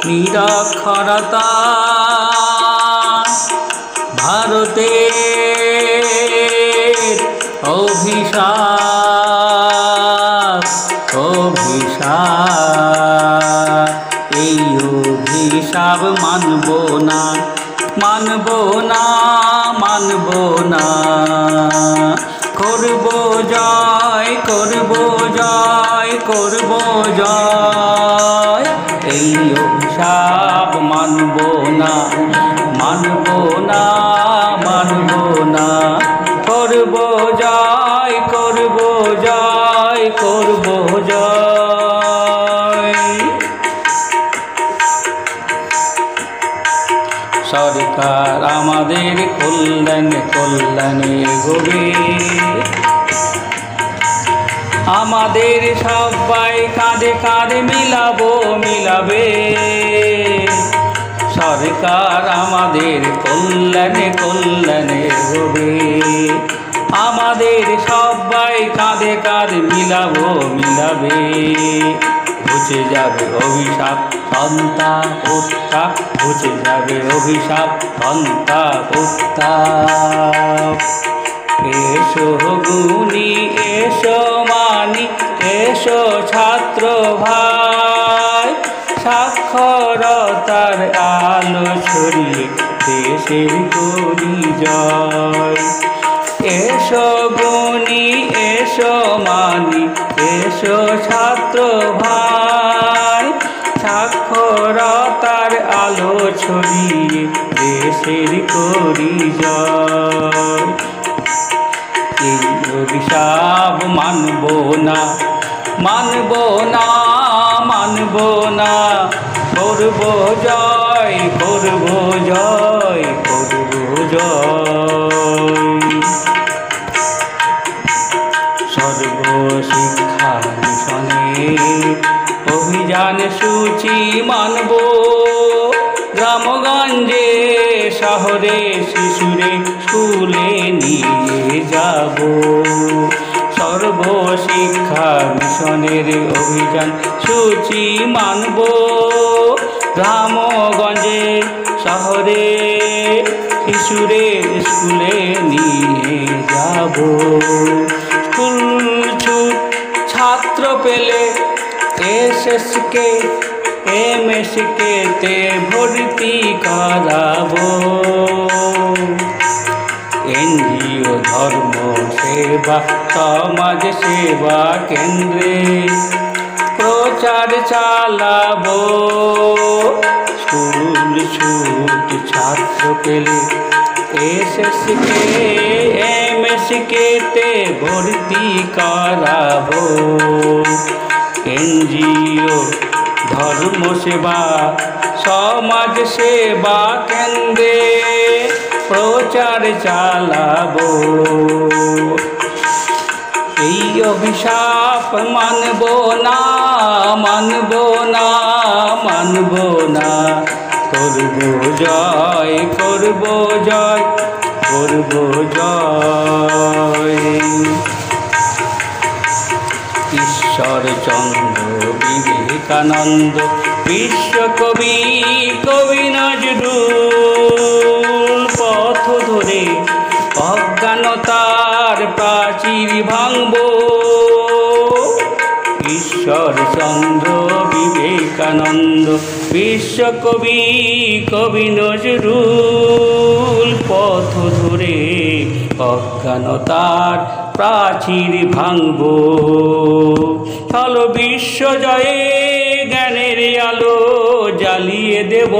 নিরক্ষরতা ভারতের অভিশাপ অভিশাপ। এই অভিশাপ মানব না, মানব না, মানব না। করব জয়, করব জয়, করব জয়। এই অভিশাপ মানব না, মানব না, মানব না। করব জয়, করব জয়, করব জয়। সরকার আমাদের কল্যাণে কল্যাণে গড়ে, আমাদের সবাই কাঁধে কাঁধে মিলাবো মিলাবে। সরকার আমাদের কল্যাণে কল্যাণে গড়ে, আমাদের সবাই কাঁধে কাঁধে মিলাবো মিলাবে। ঘুচে যাবে অভিশাপ সন্তাপ উত্তাপ, ঘুচে যাবে অভিশাপ সন্তাপ উত্তাপ। এসো গুণী এসো মানি এসো ছাত্র ভাই, সাক্ষরতার আলো ছড়িয়ে দেশের করি জয়। এসো গুণী এসো মানি এসো ছাত্র ভাই, সাক্ষরতার আলো ছড়িয়ে দেশের করি জয়। এই অভিশাপ মানব না, মানব না, মানব না। করব জয়, করব জয়, করব জয়। সর্বশিক্ষা মিশনে অভিযান সূচি মানব, গ্রামগঞ্জে শহরে শিশুরে স্কুলে নিয়ে যাব। সর্বশিক্ষা মিশনের অভিযান সূচি মানব, গ্রামগঞ্জে শহরে শিশুরে স্কুলে নিয়ে যাব। স্কুল ছুট ছাত্র পেলে এসএসকে এমএসকে তে ভর্তি করাবো। এনজিও ধর্ম সেবা সমাজ সেবা কেন্দ্রে প্রচার চালাবো। স্কুল ছুট ছাত্র পেলে এসএসকে এমএসকে তে ভর্তি করাবো। এনজিও ধর্ম সেবা সমাজ সেবা কেন্দ্রে প্রচার চালাবো। এই অভিশাপ মানব না, মানব না, মানব না। করব জয়, করব জয়, করব জয়। ঈশ্বরচন্দ্র বিবেকানন্দ বিশ্বকবি কবি নজরুল পথ ধরে অজ্ঞানতার প্রাচীর ভাঙব। ঈশ্বরচন্দ্র বিবেকানন্দ বিশ্বকবি কবি নজরুল পথ ধরে অজ্ঞানতার প্রাচীর ভাঙব। চলো বিশ্ব জয়ে জ্ঞানের আলো জ্বালিয়ে দেব।